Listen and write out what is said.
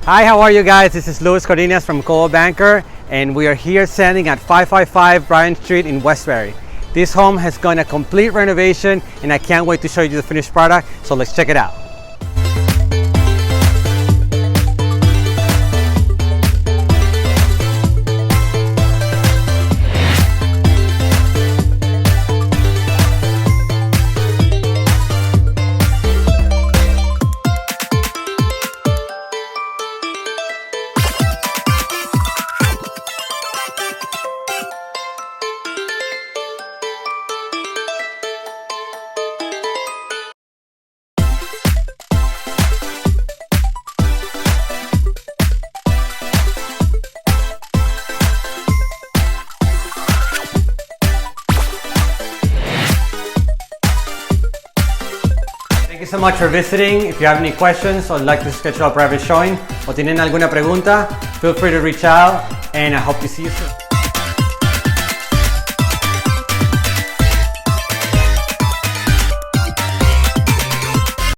Hi, how are you guys? This is Cardenas from Coldwell Banker, and we are here standing at 555 Bryant Street in Westbury. This home has gone a complete renovation, and I can't wait to show you the finished product, so let's check it out. Thank you so much for visiting. If you have any questions or would like to schedule a private showing o tienen alguna pregunta, feel free to reach out, and I hope to see you soon.